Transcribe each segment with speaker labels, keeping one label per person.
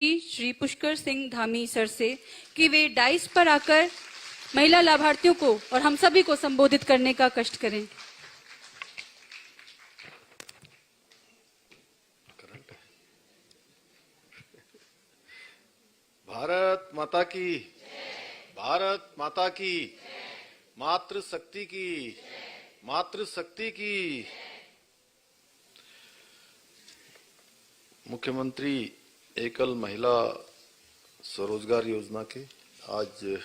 Speaker 1: Shri Pushkar Singh Dhami sir से कि वे dice पर आकर महिला लाभार्थियों को और हम सभी को संबोधित करने का कष्ट करें।
Speaker 2: भारत माता की, भारत माता की, मातृशक्ति की, मातृशक्ति की। मुख्यमंत्री एकल महिला स्वरोजगार योजना के आज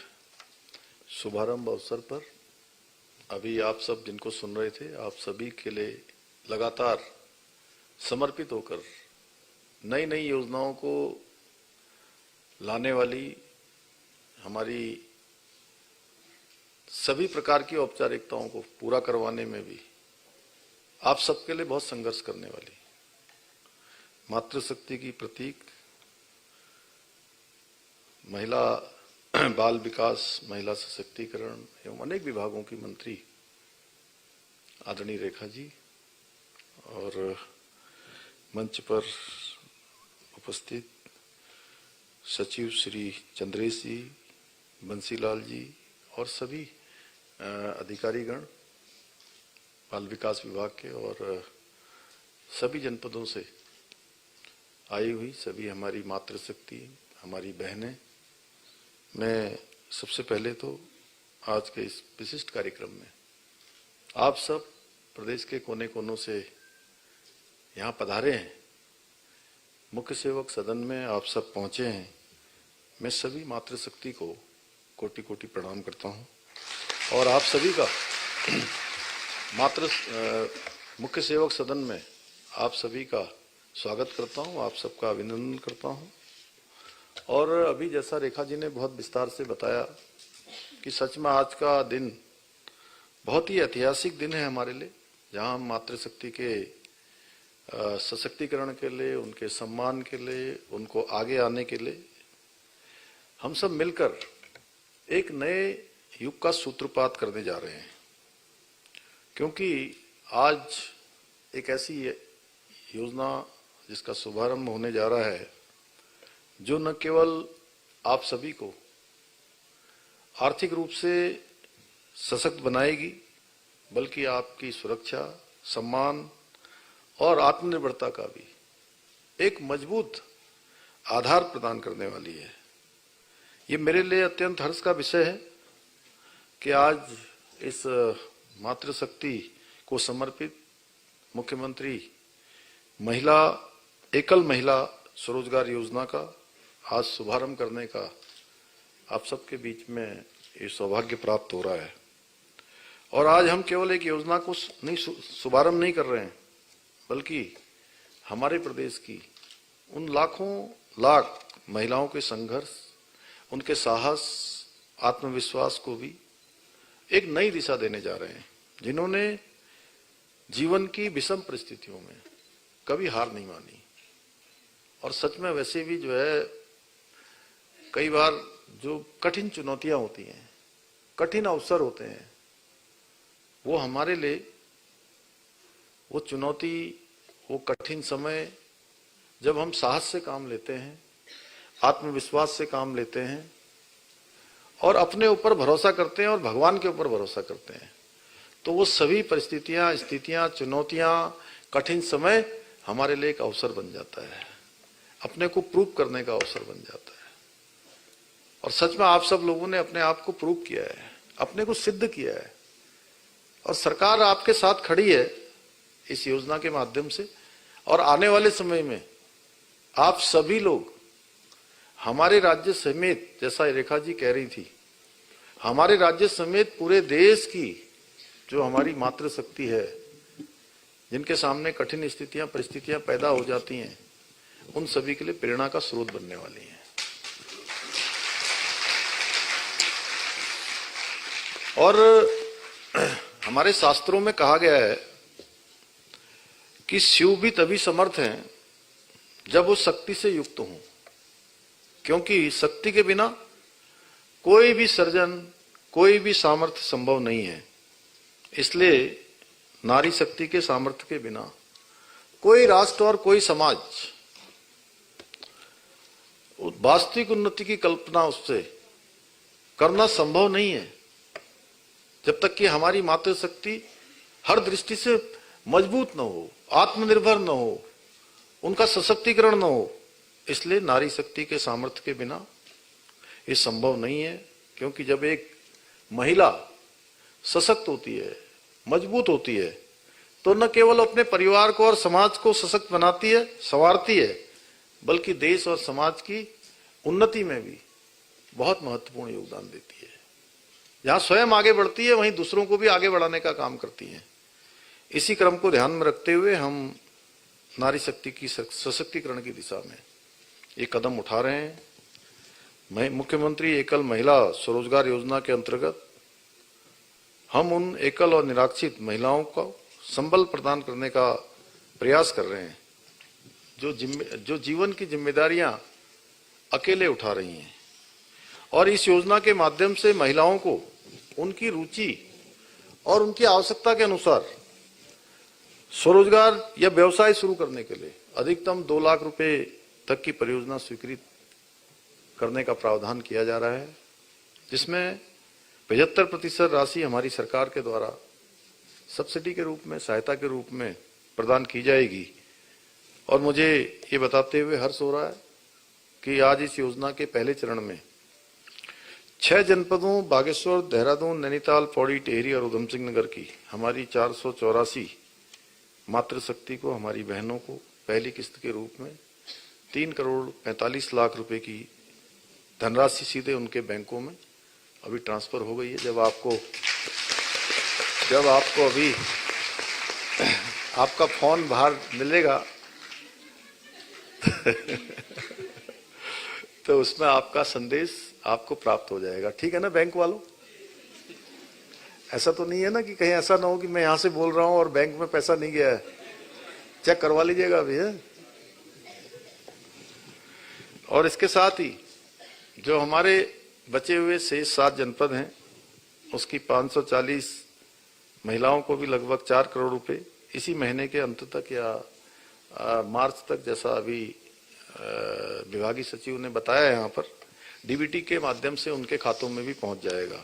Speaker 2: शुभारंभ अवसर पर अभी आप सब जिनको सुन रहे थे, आप सभी के लिए लगातार समर्पित होकर नई नई योजनाओं को लाने वाली हमारी सभी प्रकार की औपचारिकताओं को पूरा करवाने में भी आप सबके लिए बहुत संघर्ष करने वाली मातृशक्ति की प्रतीक, महिला बाल विकास, महिला सशक्तिकरण एवं अनेक विभागों की मंत्री आदरणीय रेखा जी और मंच पर उपस्थित सचिव श्री चंद्रेश जी, बंसीलाल जी और सभी अधिकारीगण बाल विकास विभाग के और सभी जनपदों से आई हुई सभी हमारी मातृशक्ति, हमारी बहनें, मैं सबसे पहले तो आज के इस विशिष्ट कार्यक्रम में आप सब प्रदेश के कोने कोनों से यहाँ पधारे हैं, मुख्य सेवक सदन में आप सब पहुंचे हैं। मैं सभी मातृशक्ति को कोटि कोटि प्रणाम करता हूं और आप सभी का मुख्य सेवक सदन में आप सभी का स्वागत करता हूं, आप सबका अभिनंदन करता हूं। और अभी जैसा रेखा जी ने बहुत विस्तार से बताया कि सच में आज का दिन बहुत ही ऐतिहासिक दिन है हमारे लिए, जहां हम मातृशक्ति के सशक्तिकरण के लिए, उनके सम्मान के लिए, उनको आगे आने के लिए हम सब मिलकर एक नए युग का सूत्रपात करने जा रहे हैं। क्योंकि आज एक ऐसी योजना जिसका शुभारंभ होने जा रहा है जो न केवल आप सभी को आर्थिक रूप से सशक्त बनाएगी, बल्कि आपकी सुरक्षा, सम्मान और आत्मनिर्भरता का भी एक मजबूत आधार प्रदान करने वाली है। ये मेरे लिए अत्यंत हर्ष का विषय है कि आज इस मातृशक्ति को समर्पित मुख्यमंत्री एकल महिला स्वरोजगार योजना का आज शुभारंभ करने का आप सबके बीच में ये सौभाग्य प्राप्त हो रहा है। और आज हम केवल एक योजना को शुभारंभ नहीं कर रहे हैं, बल्कि हमारे प्रदेश की उन लाखों लाख महिलाओं के संघर्ष, उनके साहस, आत्मविश्वास को भी एक नई दिशा देने जा रहे हैं, जिन्होंने जीवन की विषम परिस्थितियों में कभी हार नहीं मानी। और सच में वैसे भी जो है कई बार जो कठिन चुनौतियां होती हैं, कठिन अवसर होते हैं, वो हमारे लिए वो चुनौती, वो कठिन समय जब हम साहस से काम लेते हैं, आत्मविश्वास से काम लेते हैं और अपने ऊपर भरोसा करते हैं और भगवान के ऊपर भरोसा करते हैं, तो वो सभी परिस्थितियां, स्थितियां, चुनौतियां, कठिन समय हमारे लिए एक अवसर बन जाता है, अपने को प्रूव करने का अवसर बन जाता है। और सच में आप सब लोगों ने अपने आप को प्रूव किया है, अपने को सिद्ध किया है और सरकार आपके साथ खड़ी है इस योजना के माध्यम से। और आने वाले समय में आप सभी लोग हमारे राज्य समेत, जैसा रेखा जी कह रही थी, हमारे राज्य समेत पूरे देश की जो हमारी मातृशक्ति है, जिनके सामने कठिन स्थितियां, परिस्थितियां पैदा हो जाती हैं, उन सभी के लिए प्रेरणा का स्रोत बनने वाली है। और हमारे शास्त्रों में कहा गया है कि शिव भी तभी समर्थ हैं जब वो शक्ति से युक्त हों, क्योंकि शक्ति के बिना कोई भी सर्जन, कोई भी सामर्थ्य संभव नहीं है। इसलिए नारी शक्ति के सामर्थ्य के बिना कोई राष्ट्र और कोई समाज वास्तविक उन्नति की कल्पना उससे करना संभव नहीं है जब तक कि हमारी मातृशक्ति हर दृष्टि से मजबूत न हो, आत्मनिर्भर न हो, उनका सशक्तिकरण न हो। इसलिए नारी शक्ति के सामर्थ्य के बिना ये संभव नहीं है, क्योंकि जब एक महिला सशक्त होती है, मजबूत होती है, तो न केवल अपने परिवार को और समाज को सशक्त बनाती है, संवारती है, बल्कि देश और समाज की उन्नति में भी बहुत महत्वपूर्ण योगदान देती है। जहां स्वयं आगे बढ़ती है, वहीं दूसरों को भी आगे बढ़ाने का काम करती है। इसी क्रम को ध्यान में रखते हुए हम नारी शक्ति की सशक्तिकरण की दिशा में ये कदम उठा रहे हैं। मुख्यमंत्री एकल महिला स्वरोजगार योजना के अंतर्गत हम उन एकल और निराश्रित महिलाओं को संबल प्रदान करने का प्रयास कर रहे हैं जो जीवन की जिम्मेदारियां अकेले उठा रही हैं, और इस योजना के माध्यम से महिलाओं को उनकी रुचि और उनकी आवश्यकता के अनुसार स्वरोजगार या व्यवसाय शुरू करने के लिए अधिकतम 2 लाख रुपए तक की परियोजना स्वीकृत करने का प्रावधान किया जा रहा है, जिसमें 75% राशि हमारी सरकार के द्वारा सब्सिडी के रूप में, सहायता के रूप में प्रदान की जाएगी। और मुझे ये बताते हुए हर्ष हो रहा है कि आज इस योजना के पहले चरण में 6 जनपदों बागेश्वर, देहरादून, नैनीताल, पौड़ी, टिहरी और उधम सिंह नगर की हमारी 484 मातृशक्ति को, हमारी बहनों को पहली किस्त के रूप में 3 करोड़ 45 लाख रुपए की धनराशि सीधे उनके बैंकों में अभी ट्रांसफर हो गई है। जब आपको अभी आपका फोन बाहर मिलेगा तो उसमें आपका संदेश आपको प्राप्त हो जाएगा। ठीक है ना बैंक वालों? ऐसा तो नहीं है ना कि कहीं ऐसा ना हो कि मैं यहां से बोल रहा हूं और बैंक में पैसा नहीं गया है। चेक करवा लीजिएगा अभी है। और इसके साथ ही जो हमारे बचे हुए शेष 7 जनपद हैं, उसकी 540 महिलाओं को भी लगभग 4 करोड़ रुपए इसी महीने के अंत तक या मार्च तक, जैसा अभी विभागीय सचिव ने बताया यहाँ पर, डीबीटी के माध्यम से उनके खातों में भी पहुंच जाएगा।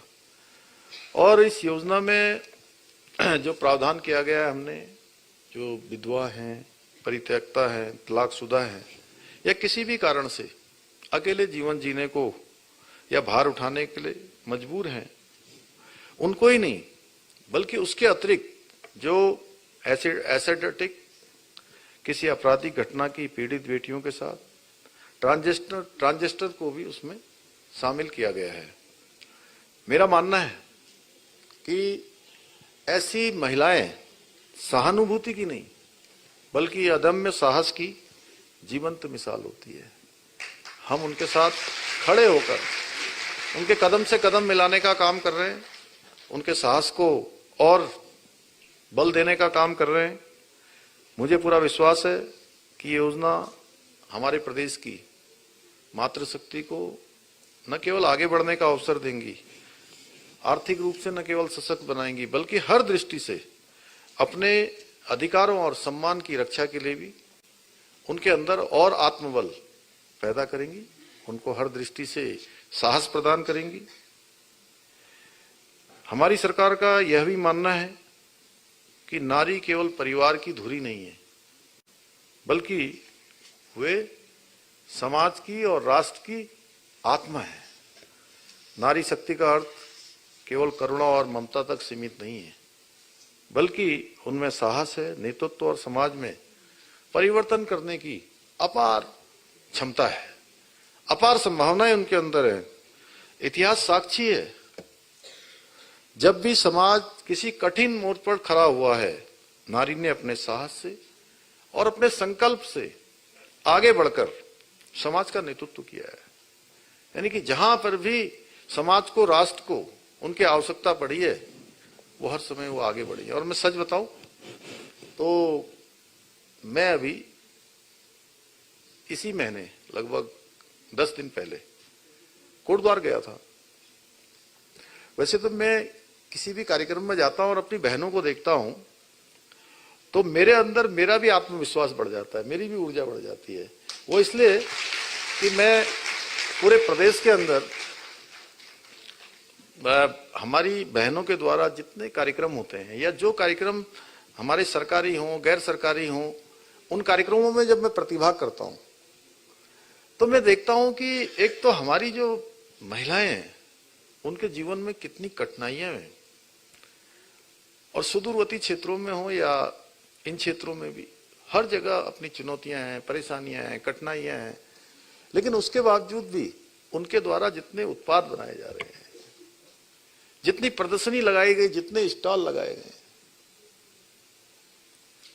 Speaker 2: और इस योजना में जो प्रावधान किया गया है, हमने जो विधवा हैं, परित्यक्ता हैं, तलाकशुदा हैं या किसी भी कारण से अकेले जीवन जीने को या भार उठाने के लिए मजबूर हैं, उनको ही नहीं बल्कि उसके अतिरिक्त जो एसिडिक किसी आपराधिक घटना की पीड़ित बेटियों के साथ ट्रांसजेस्टर को भी उसमें शामिल किया गया है। मेरा मानना है कि ऐसी महिलाएं सहानुभूति की नहीं बल्कि अदम्य साहस की जीवंत मिसाल होती है। हम उनके साथ खड़े होकर उनके कदम से कदम मिलाने का काम कर रहे हैं, उनके साहस को और बल देने का काम कर रहे हैं। मुझे पूरा विश्वास है कि ये योजना हमारे प्रदेश की मातृशक्ति को न केवल आगे बढ़ने का अवसर देंगी, आर्थिक रूप से न केवल सशक्त बनाएंगी, बल्कि हर दृष्टि से अपने अधिकारों और सम्मान की रक्षा के लिए भी उनके अंदर और आत्मबल पैदा करेंगी, उनको हर दृष्टि से साहस प्रदान करेंगी। हमारी सरकार का यह भी मानना है कि नारी केवल परिवार की धुरी नहीं है, बल्कि वे समाज की और राष्ट्र की आत्मा है। नारी शक्ति का अर्थ केवल करुणा और ममता तक सीमित नहीं है, बल्कि उनमें साहस है, नेतृत्व और समाज में परिवर्तन करने की अपार क्षमता है, अपार संभावनाएं उनके अंदर है। इतिहास साक्षी है, जब भी समाज किसी कठिन मोड़ पर खड़ा हुआ है, नारी ने अपने साहस से और अपने संकल्प से आगे बढ़कर समाज का नेतृत्व किया है। यानी कि जहां पर भी समाज को, राष्ट्र को उनकी आवश्यकता पड़ी है, वो हर समय वो आगे बढ़ी है। और मैं सच बताऊं तो मैं अभी इसी महीने लगभग 10 दिन पहले कोटद्वार गया था। वैसे तो मैं किसी भी कार्यक्रम में जाता हूं और अपनी बहनों को देखता हूं तो मेरे अंदर मेरा भी आत्मविश्वास बढ़ जाता है, मेरी भी ऊर्जा बढ़ जाती है। वो इसलिए कि मैं पूरे प्रदेश के अंदर हमारी बहनों के द्वारा जितने कार्यक्रम होते हैं या जो कार्यक्रम हमारे सरकारी हों गैर सरकारी हों, उन कार्यक्रमों में जब मैं प्रतिभाग करता हूं तो मैं देखता हूं कि एक तो हमारी जो महिलाएं हैं उनके जीवन में कितनी कठिनाइयां हैं, और सुदूरवर्ती क्षेत्रों में हो या इन क्षेत्रों में भी हर जगह अपनी चुनौतियां हैं, परेशानियां हैं, कठिनाइयां हैं, लेकिन उसके बावजूद भी उनके द्वारा जितने उत्पाद बनाए जा रहे हैं, जितनी प्रदर्शनी लगाई गई, जितने स्टॉल लगाए गए,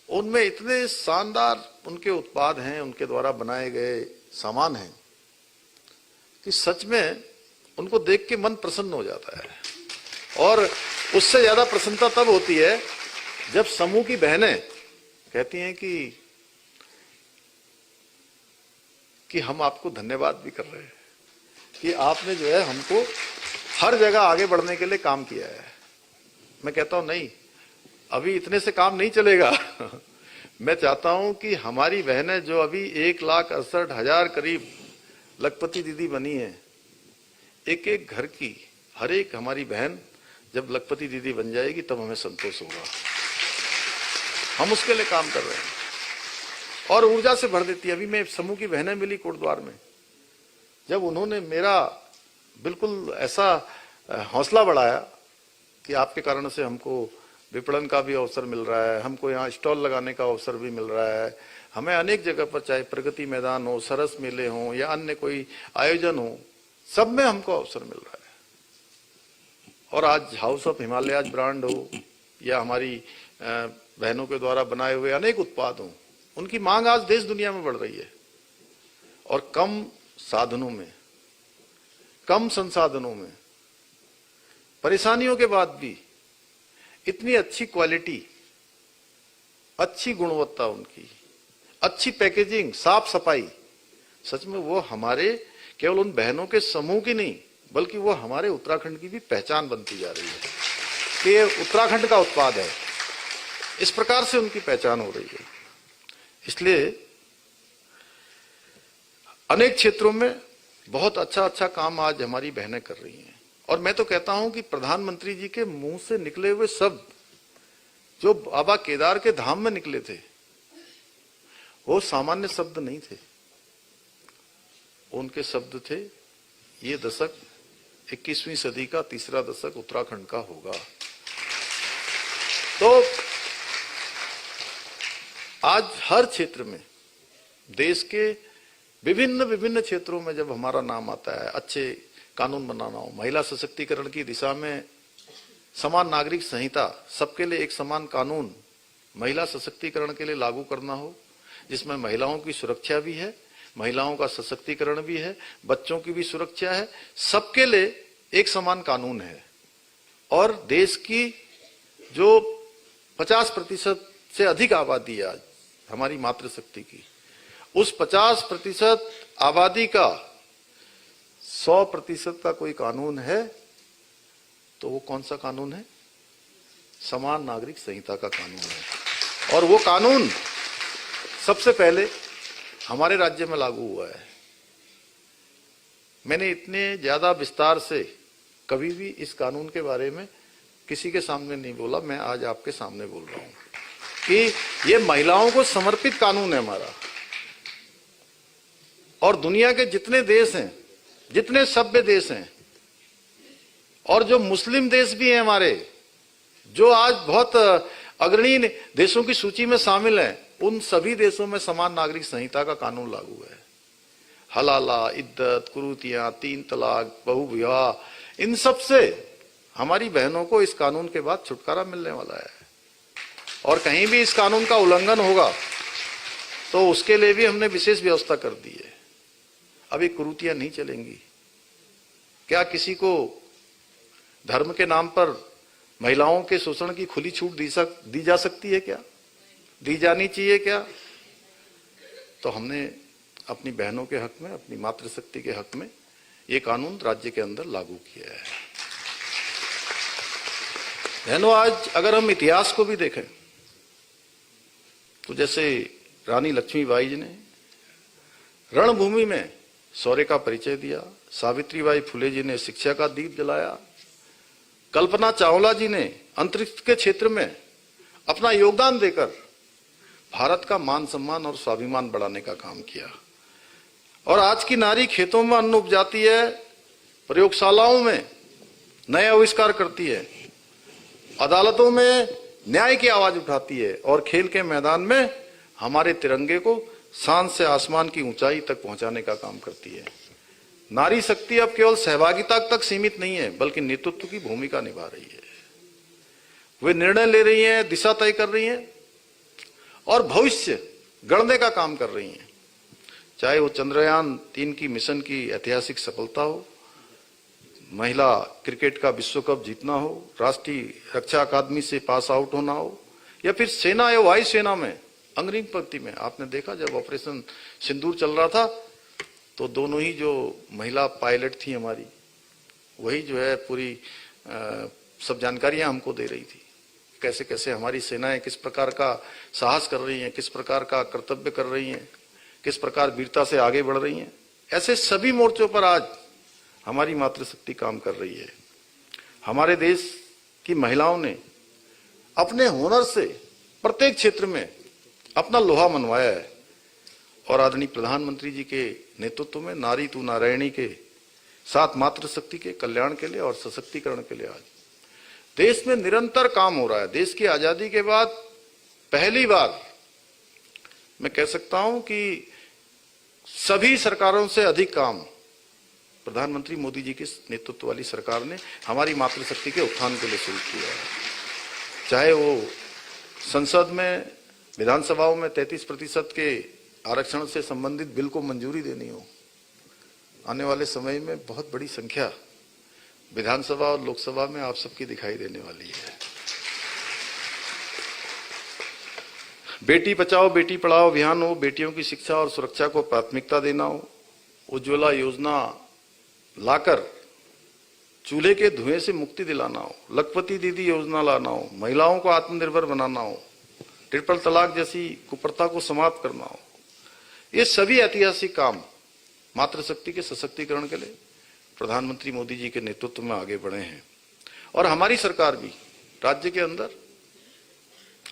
Speaker 2: उनमें इतने शानदार उनके उत्पाद हैं, उनके द्वारा बनाए गए सामान हैं कि सच में उनको देख के मन प्रसन्न हो जाता है। और उससे ज्यादा प्रसन्नता तब होती है जब समूह की बहनें कहती हैं कि हम आपको धन्यवाद भी कर रहे हैं कि आपने जो है हमको हर जगह आगे बढ़ने के लिए काम किया है। मैं कहता हूं नहीं, अभी इतने से काम नहीं चलेगा। मैं चाहता हूं कि हमारी बहनें जो अभी 1,68,000 करीब लखपति दीदी बनी है, एक एक घर की हर एक हमारी बहन जब लखपति दीदी बन जाएगी तब हमें संतोष होगा। हम उसके लिए काम कर रहे हैं और ऊर्जा से भर देती है। अभी मैं समूह की बहनें मिली कोटद्वार में, जब उन्होंने मेरा बिल्कुल ऐसा हौसला बढ़ाया कि आपके कारण से हमको विपणन का भी अवसर मिल रहा है, हमको यहाँ स्टॉल लगाने का अवसर भी मिल रहा है, हमें अनेक जगह पर चाहे प्रगति मैदान हो, सरस मेले हो या अन्य कोई आयोजन हो, सब में हमको अवसर मिल रहा है। और आज हाउस ऑफ हिमालयाज ब्रांड हो या हमारी बहनों के द्वारा बनाए हुए अनेक उत्पाद हों, उनकी मांग आज देश दुनिया में बढ़ रही है। और कम साधनों में, कम संसाधनों में, परेशानियों के बाद भी इतनी अच्छी क्वालिटी, अच्छी गुणवत्ता उनकी, अच्छी पैकेजिंग, साफ सफाई, सच में वो हमारे केवल उन बहनों के समूह की नहीं बल्कि वो हमारे उत्तराखंड की भी पहचान बनती जा रही है कि ये उत्तराखंड का उत्पाद है। इस प्रकार से उनकी पहचान हो रही है। इसलिए अनेक क्षेत्रों में बहुत अच्छा अच्छा काम आज हमारी बहनें कर रही हैं। और मैं तो कहता हूं कि प्रधानमंत्री जी के मुंह से निकले हुए शब्द जो बाबा केदार के धाम में निकले थे, वो सामान्य शब्द नहीं थे। उनके शब्द थे, ये दशक 21वीं सदी का तीसरा दशक उत्तराखंड का होगा। तो आज हर क्षेत्र में, देश के विभिन्न विभिन्न क्षेत्रों में जब हमारा नाम आता है, अच्छे कानून बनाना हो, महिला सशक्तिकरण की दिशा में समान नागरिक संहिता, सबके लिए एक समान कानून महिला सशक्तिकरण के लिए लागू करना हो, जिसमें महिलाओं की सुरक्षा भी है, महिलाओं का सशक्तिकरण भी है, बच्चों की भी सुरक्षा है, सबके लिए एक समान कानून है। और देश की जो 50% से अधिक आबादी है आज हमारी मातृशक्ति की, उस 50% आबादी का 100% का कोई कानून है तो वो कौन सा कानून है? समान नागरिक संहिता का कानून है। और वो कानून सबसे पहले हमारे राज्य में लागू हुआ है। मैंने इतने ज्यादा विस्तार से कभी भी इस कानून के बारे में किसी के सामने नहीं बोला। मैं आज आपके सामने बोल रहा हूं कि ये महिलाओं को समर्पित कानून है हमारा। और दुनिया के जितने देश हैं, जितने सभ्य देश हैं और जो मुस्लिम देश भी हैं हमारे, जो आज बहुत अग्रणी देशों की सूची में शामिल हैं, उन सभी देशों में समान नागरिक संहिता का कानून लागू है। हलाला, इद्दत, कुरूतियां, 3 तलाक, बहुविवाह, इन सब से हमारी बहनों को इस कानून के बाद छुटकारा मिलने वाला है। और कहीं भी इस कानून का उल्लंघन होगा तो उसके लिए भी हमने विशेष व्यवस्था कर दी है। अभी कुरूतियां नहीं चलेंगी। क्या किसी को धर्म के नाम पर महिलाओं के शोषण की खुली छूट दी जा सकती है? क्या दी जानी चाहिए? क्या? तो हमने अपनी बहनों के हक में, अपनी मातृशक्ति के हक में ये कानून राज्य के अंदर लागू किया है। बहनों, आज अगर हम इतिहास को भी देखें तो जैसे रानी लक्ष्मीबाई जी ने रणभूमि में शौर्य का परिचय दिया। सावित्रीबाई फुले जी ने शिक्षा का दीप जलाया। कल्पना चावला जी ने अंतरिक्ष के क्षेत्र में अपना योगदान देकर भारत का मान सम्मान और स्वाभिमान बढ़ाने का काम किया। और आज की नारी खेतों में अन्न उपजाती है, प्रयोगशालाओं में नए आविष्कार करती है, अदालतों में न्याय की आवाज उठाती है और खेल के मैदान में हमारे तिरंगे को शान से आसमान की ऊंचाई तक पहुंचाने का काम करती है। नारी शक्ति अब केवल सहभागिता तक सीमित नहीं है, बल्कि नेतृत्व की भूमिका निभा रही है। वे निर्णय ले रही हैं, दिशा तय कर रही हैं और भविष्य गढ़ने का काम कर रही हैं। चाहे वो चंद्रयान 3 की मिशन की ऐतिहासिक सफलता हो, महिला क्रिकेट का विश्व कप जीतना हो, राष्ट्रीय रक्षा अकादमी से पास आउट होना हो, या फिर सेना या वायुसेना में अग्रिम पंक्ति में। आपने देखा जब ऑपरेशन सिंदूर चल रहा था तो दोनों ही जो महिला पायलट थी हमारी, वही जो है पूरी सब जानकारियां हमको दे रही थी, कैसे कैसे हमारी सेनाएं किस प्रकार का साहस कर रही हैं, किस प्रकार का कर्तव्य कर रही हैं, किस प्रकार वीरता से आगे बढ़ रही हैं। ऐसे सभी मोर्चों पर आज हमारी मातृशक्ति काम कर रही है। हमारे देश की महिलाओं ने अपने हुनर से प्रत्येक क्षेत्र में अपना लोहा मनवाया है और आदरणीय प्रधानमंत्री जी के नेतृत्व में नारी तू नारायणी के साथ मातृशक्ति के कल्याण के लिए और सशक्तिकरण के लिए आज देश में निरंतर काम हो रहा है। देश की आजादी के बाद पहली बार मैं कह सकता हूं कि सभी सरकारों से अधिक काम प्रधानमंत्री मोदी जी के नेतृत्व वाली सरकार ने हमारी मातृशक्ति के उत्थान के लिए शुरू किया है। चाहे वो संसद में, विधानसभाओं में 33% के आरक्षण से संबंधित बिल को मंजूरी देनी हो, आने वाले समय में बहुत बड़ी संख्या विधानसभा और लोकसभा में आप सबकी दिखाई देने वाली है। बेटी बचाओ बेटी पढ़ाओ अभियान हो, बेटियों की शिक्षा और सुरक्षा को प्राथमिकता देना हो, उज्ज्वला योजना लाकर चूल्हे के धुएं से मुक्ति दिलाना हो, लखपति दीदी योजना लाना हो, महिलाओं को आत्मनिर्भर बनाना हो, ट्रिपल तलाक जैसी कुप्रथा को समाप्त करना हो, ये सभी ऐतिहासिक काम मातृशक्ति के सशक्तिकरण के लिए प्रधानमंत्री मोदी जी के नेतृत्व में आगे बढ़े हैं। और हमारी सरकार भी राज्य के अंदर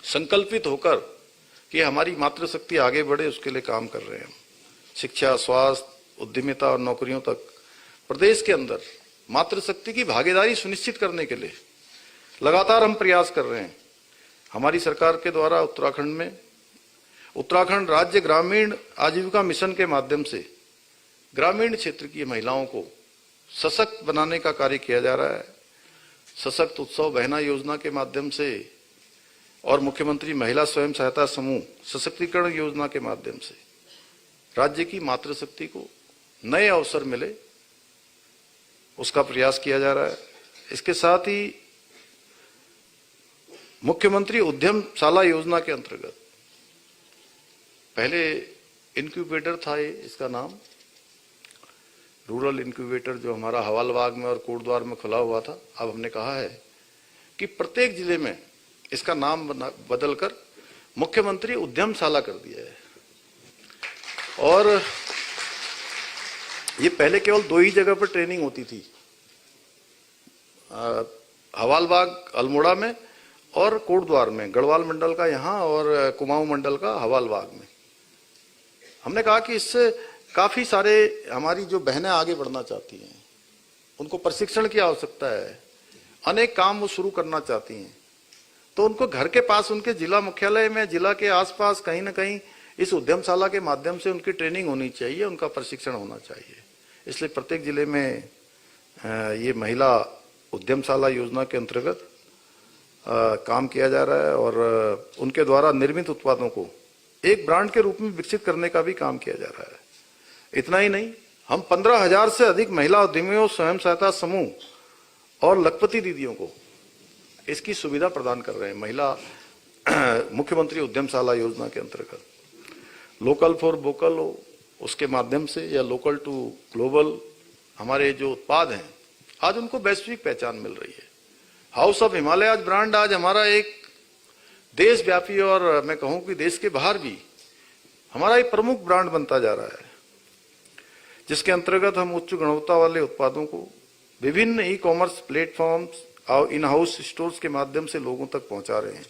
Speaker 2: संकल्पित होकर कि हमारी मातृशक्ति आगे बढ़े उसके लिए काम कर रहे हैं। शिक्षा, स्वास्थ्य, उद्यमिता और नौकरियों तक प्रदेश के अंदर मातृशक्ति की भागीदारी सुनिश्चित करने के लिए लगातार हम प्रयास कर रहे हैं। हमारी सरकार के द्वारा उत्तराखंड राज्य ग्रामीण आजीविका मिशन के माध्यम से ग्रामीण क्षेत्र की महिलाओं को सशक्त बनाने का कार्य किया जा रहा है। सशक्त उत्सव बहना योजना के माध्यम से और मुख्यमंत्री महिला स्वयं सहायता समूह सशक्तिकरण योजना के माध्यम से राज्य की मातृशक्ति को नए अवसर मिले, उसका प्रयास किया जा रहा है। इसके साथ ही मुख्यमंत्री उद्यमशाला योजना के अंतर्गत पहले इनक्यूबेटर था, ये इसका नाम रूरल इनक्यूबेटर जो हमारा हवालबाग में और कोटद्वार में खुला हुआ था, अब हमने कहा है कि प्रत्येक जिले में इसका नाम बदलकर मुख्यमंत्री उद्यमशाला कर दिया है। और ये पहले केवल 2 ही जगह पर ट्रेनिंग होती थी, हवालबाग अल्मोड़ा में और कोटद्वार में, गढ़वाल मंडल का यहाँ और कुमाऊं मंडल का हवालबाग में। हमने कहा कि इससे काफी सारे हमारी जो बहनें आगे बढ़ना चाहती हैं, उनको प्रशिक्षण की आवश्यकता है, अनेक काम वो शुरू करना चाहती हैं, तो उनको घर के पास उनके जिला मुख्यालय में, जिला के आसपास कहीं ना कहीं इस उद्यमशाला के माध्यम से उनकी ट्रेनिंग होनी चाहिए, उनका प्रशिक्षण होना चाहिए। इसलिए प्रत्येक जिले में ये महिला उद्यमशाला योजना के अंतर्गत काम किया जा रहा है और उनके द्वारा निर्मित उत्पादों को एक ब्रांड के रूप में विकसित करने का भी काम किया जा रहा है। इतना ही नहीं, हम 15,000 से अधिक महिला उद्यमियों, स्वयं सहायता समूह और लखपति दीदियों को इसकी सुविधा प्रदान कर रहे हैं। महिला मुख्यमंत्री उद्यमशाला योजना के अंतर्गत लोकल फॉर वोकल हो, उसके माध्यम से, या लोकल टू ग्लोबल, हमारे जो उत्पाद हैं आज उनको वैश्विक पहचान मिल रही है। हाउस ऑफ हिमालय ब्रांड आज हमारा एक देशव्यापी और मैं कहूं कि देश के बाहर भी हमारा एक प्रमुख ब्रांड बनता जा रहा है। जिसके अंतर्गत हम उच्च गुणवत्ता वाले उत्पादों को विभिन्न ई कॉमर्स प्लेटफॉर्म्स और इन हाउस स्टोर्स के माध्यम से लोगों तक पहुंचा रहे हैं।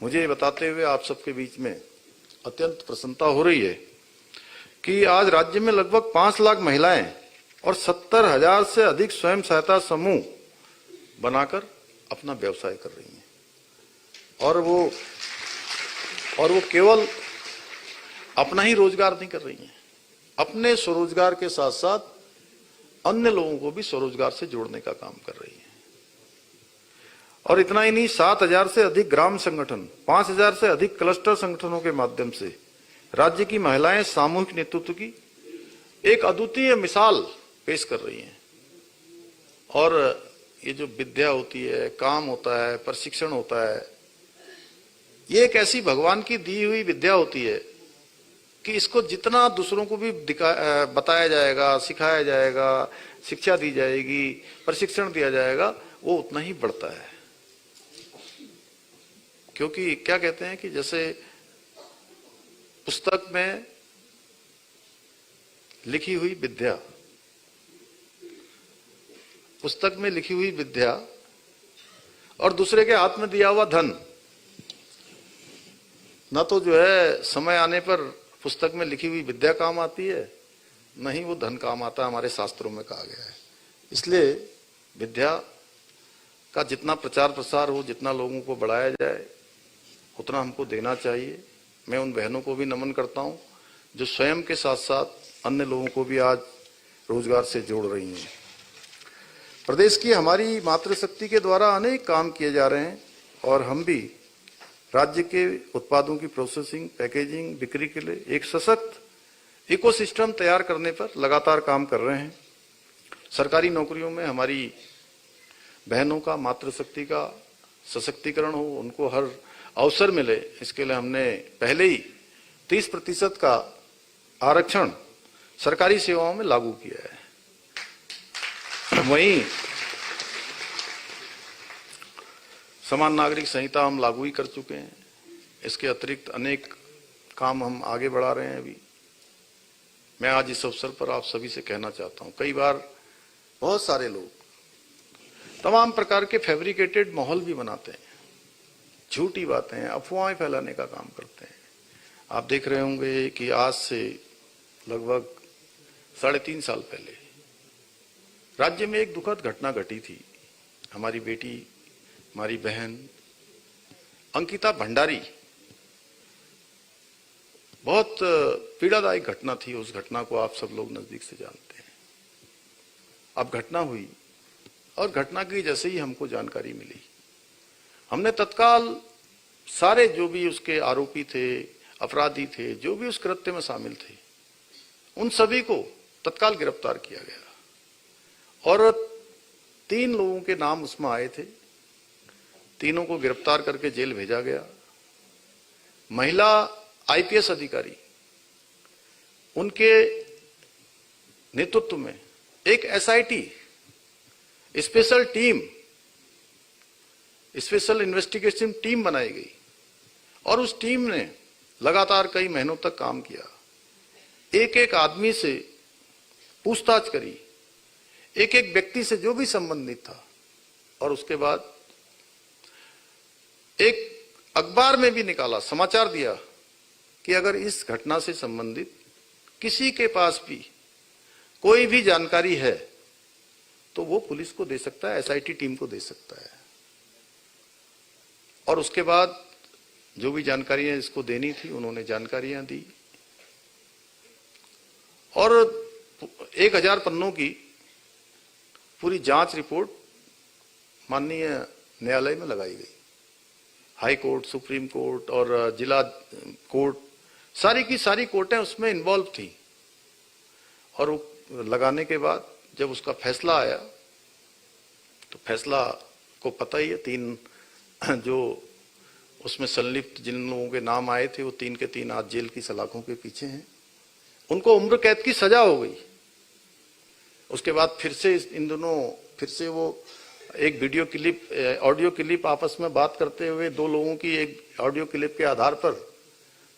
Speaker 2: मुझे बताते हुए आप सबके बीच में अत्यंत प्रसन्नता हो रही है कि आज राज्य में लगभग 5 लाख महिलाएं और 70,000 से अधिक स्वयं सहायता समूह बनाकर अपना व्यवसाय कर रही हैं। और वो केवल अपना ही रोजगार नहीं कर रही हैं, अपने स्वरोजगार के साथ साथ अन्य लोगों को भी स्वरोजगार से जोड़ने का काम कर रही हैं। और इतना ही नहीं, 7,000 से अधिक ग्राम संगठन, 5,000 से अधिक क्लस्टर संगठनों के माध्यम से राज्य की महिलाएं सामूहिक नेतृत्व की एक अद्वितीय मिसाल पेश कर रही हैं। और ये जो विद्या होती है, काम होता है, प्रशिक्षण होता है, ये एक ऐसी भगवान की दी हुई विद्या होती है कि इसको जितना दूसरों को भी बताया जाएगा, सिखाया जाएगा, शिक्षा दी जाएगी, प्रशिक्षण दिया जाएगा, वो उतना ही बढ़ता है। क्योंकि क्या कहते हैं कि जैसे पुस्तक में लिखी हुई विद्या, पुस्तक में लिखी हुई विद्या और दूसरे के हाथ में दिया हुआ धन, ना तो जो है समय आने पर पुस्तक में लिखी हुई विद्या काम आती है, न ही वो धन काम आता, हमारे शास्त्रों में कहा गया है। इसलिए विद्या का जितना प्रचार प्रसार हो, जितना लोगों को बढ़ाया जाए, उतना हमको देना चाहिए। मैं उन बहनों को भी नमन करता हूं जो स्वयं के साथ साथ अन्य लोगों को भी आज रोजगार से जोड़ रही हैं। प्रदेश की हमारी मातृशक्ति के द्वारा अनेक काम किए जा रहे हैं और हम भी राज्य के उत्पादों की प्रोसेसिंग, पैकेजिंग, बिक्री के लिए एक सशक्त इकोसिस्टम तैयार करने पर लगातार काम कर रहे हैं। सरकारी नौकरियों में हमारी बहनों का, मातृशक्ति का सशक्तिकरण हो, उनको हर अवसर मिले, इसके लिए हमने पहले ही 30% का आरक्षण सरकारी सेवाओं में लागू किया है। वहीं समान नागरिक संहिता हम लागू ही कर चुके हैं। इसके अतिरिक्त अनेक काम हम आगे बढ़ा रहे हैं। अभी मैं आज इस अवसर पर आप सभी से कहना चाहता हूं, कई बार बहुत सारे लोग तमाम प्रकार के फैब्रिकेटेड माहौल भी बनाते हैं, झूठी बातें, अफवाहें फैलाने का काम करते हैं। आप देख रहे होंगे कि आज से लगभग 3.5 साल पहले राज्य में एक दुखद घटना घटी थी। हमारी बेटी, हमारी बहन अंकिता भंडारी, बहुत पीड़ादायक घटना थी। उस घटना को आप सब लोग नजदीक से जानते हैं। अब घटना हुई और घटना की जैसे ही हमको जानकारी मिली, हमने तत्काल सारे जो भी उसके आरोपी थे, अपराधी थे, जो भी उस कृत्य में शामिल थे, उन सभी को तत्काल गिरफ्तार किया गया और 3 लोगों के नाम उसमें आए थे। तीनों को गिरफ्तार करके जेल भेजा गया। महिला आईपीएस अधिकारी, उनके नेतृत्व में एक SIT, special team, special investigation team बनाई गई और उस टीम ने लगातार कई महीनों तक काम किया। एक एक आदमी से पूछताछ करी, एक एक व्यक्ति से जो भी संबंधित था, और उसके बाद एक अखबार में भी निकाला, समाचार दिया कि अगर इस घटना से संबंधित किसी के पास भी कोई भी जानकारी है तो वो पुलिस को दे सकता है, एसआईटी टीम को दे सकता है। और उसके बाद जो भी जानकारियां इसको देनी थी, उन्होंने जानकारियां दी और 1000 पन्नों की पूरी जांच रिपोर्ट माननीय न्यायालय में लगाई गई। हाई कोर्ट, सुप्रीम कोर्ट और जिला कोर्ट, सारी की सारी कोर्टें उसमें इन्वॉल्व थी। और लगाने के बाद जब उसका फैसला आया तो फैसला को पता ही है, 3 जो उसमें संलिप्त जिन लोगों के नाम आए थे वो 3 के 3 आज जेल की सलाखों के पीछे हैं। उनको उम्र कैद की सजा हो गई। उसके बाद फिर से इन दोनों फिर से वो एक वीडियो क्लिप, ऑडियो क्लिप आपस में बात करते हुए 2 लोगों की एक ऑडियो क्लिप के आधार पर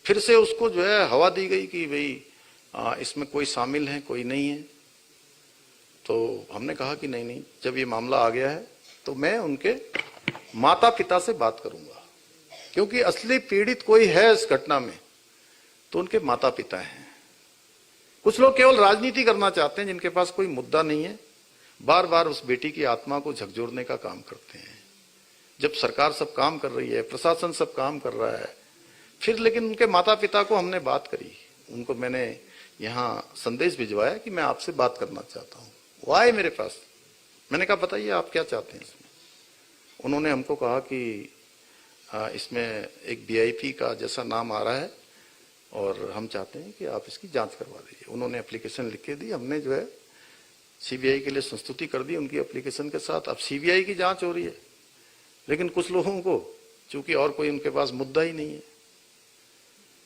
Speaker 2: फिर से उसको जो है हवा दी गई कि भाई इसमें कोई शामिल है कोई नहीं है। तो हमने कहा कि नहीं, जब ये मामला आ गया है तो मैं उनके माता पिता से बात करूंगा, क्योंकि असली पीड़ित कोई है इस घटना में तो उनके माता पिता हैं। कुछ लोग केवल राजनीति करना चाहते हैं, जिनके पास कोई मुद्दा नहीं है, बार बार उस बेटी की आत्मा को झकझोरने का काम करते हैं। जब सरकार सब काम कर रही है, प्रशासन सब काम कर रहा है, फिर लेकिन उनके माता पिता को हमने बात करी, उनको मैंने यहाँ संदेश भिजवाया कि मैं आपसे बात करना चाहता हूँ। वो आए मेरे पास, मैंने कहा बताइए आप क्या चाहते हैं इसमें। उन्होंने हमको कहा कि इसमें एक वीआईपी का जैसा नाम आ रहा है और हम चाहते हैं कि आप इसकी जांच करवा दीजिए। उन्होंने एप्लीकेशन लिख के दी, हमने जो है सीबीआई के लिए संस्तुति कर दी उनकी एप्लीकेशन के साथ। अब सीबीआई की जांच हो रही है, लेकिन कुछ लोगों को चूंकि और कोई उनके पास मुद्दा ही नहीं है,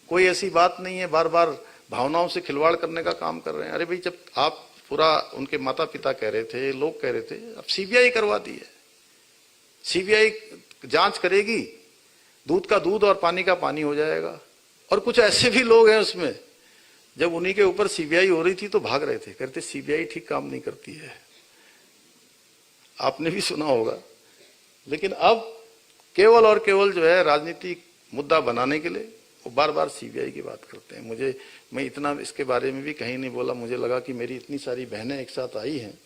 Speaker 2: कोई ऐसी बात नहीं है, बार बार भावनाओं से खिलवाड़ करने का काम कर रहे हैं। अरे भाई, जब आप पूरा उनके माता पिता कह रहे थे, लोग कह रहे थे, अब सीबीआई करवा दी है। सीबीआई जांच करेगी, दूध का दूध और पानी का पानी हो जाएगा। और कुछ ऐसे भी लोग हैं उसमें, जब उन्हीं के ऊपर सीबीआई हो रही थी तो भाग रहे थे, कहते सीबीआई ठीक काम नहीं करती है। आपने भी सुना होगा। लेकिन अब केवल और केवल जो है राजनीतिक मुद्दा बनाने के लिए वो बार बार सीबीआई की बात करते हैं। मैं इतना इसके बारे में भी कहीं नहीं बोला। मुझे लगा कि मेरी इतनी सारी बहनें एक साथ आई हैं,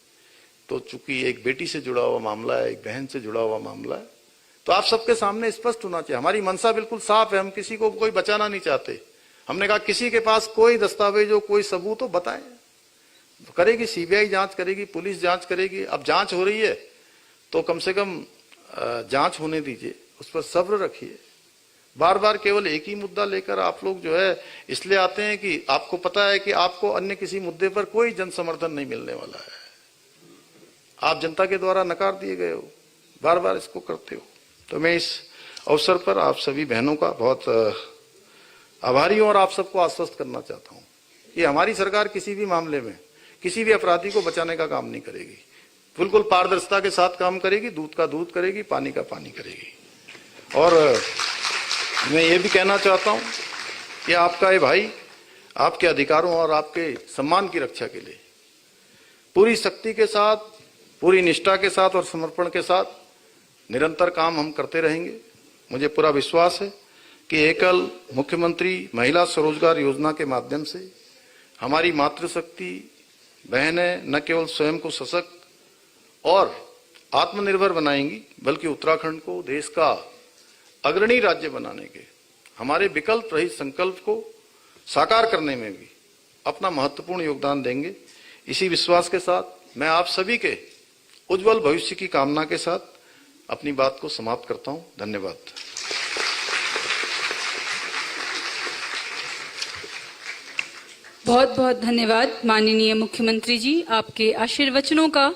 Speaker 2: तो चूंकि एक बेटी से जुड़ा हुआ मामला है, एक बहन से जुड़ा हुआ मामला है, तो आप सबके सामने स्पष्ट होना चाहिए। हमारी मंशा बिल्कुल साफ है, हम किसी को कोई बचाना नहीं चाहते। हमने कहा किसी के पास कोई दस्तावेज हो, कोई सबूत हो, बताएं। करेगी सीबीआई जांच करेगी, पुलिस जांच करेगी। अब जांच हो रही है तो कम से कम जांच होने दीजिए, उस पर सब्र रखिए। बार बार केवल एक ही मुद्दा लेकर आप लोग जो है इसलिए आते हैं कि आपको पता है कि आपको अन्य किसी मुद्दे पर कोई जन समर्थन नहीं मिलने वाला है, आप जनता के द्वारा नकार दिए गए हो, बार बार इसको करते हो। तो मैं इस अवसर पर आप सभी बहनों का बहुत आभारी हूं और आप सबको आश्वस्त करना चाहता हूं कि हमारी सरकार किसी भी मामले में किसी भी अपराधी को बचाने का काम नहीं करेगी, बिल्कुल पारदर्शिता के साथ काम करेगी, दूध का दूध करेगी, पानी का पानी करेगी। और मैं ये भी कहना चाहता हूं कि आपका ये भाई आपके अधिकारों और आपके सम्मान की रक्षा के लिए पूरी शक्ति के साथ, पूरी निष्ठा के साथ और समर्पण के साथ निरंतर काम हम करते रहेंगे। मुझे पूरा विश्वास है कि एकल मुख्यमंत्री महिला स्वरोजगार योजना के माध्यम से हमारी मातृशक्ति बहनें न केवल स्वयं को सशक्त और आत्मनिर्भर बनाएंगी, बल्कि उत्तराखंड को देश का अग्रणी राज्य बनाने के हमारे विकल्प रहित संकल्प को साकार करने में भी अपना महत्वपूर्ण योगदान देंगे। इसी विश्वास के साथ मैं आप सभी के उज्जवल भविष्य की कामना के साथ अपनी बात को समाप्त करता हूं। धन्यवाद।
Speaker 1: बहुत बहुत धन्यवाद माननीय मुख्यमंत्री जी, आपके आशीर्वचनों का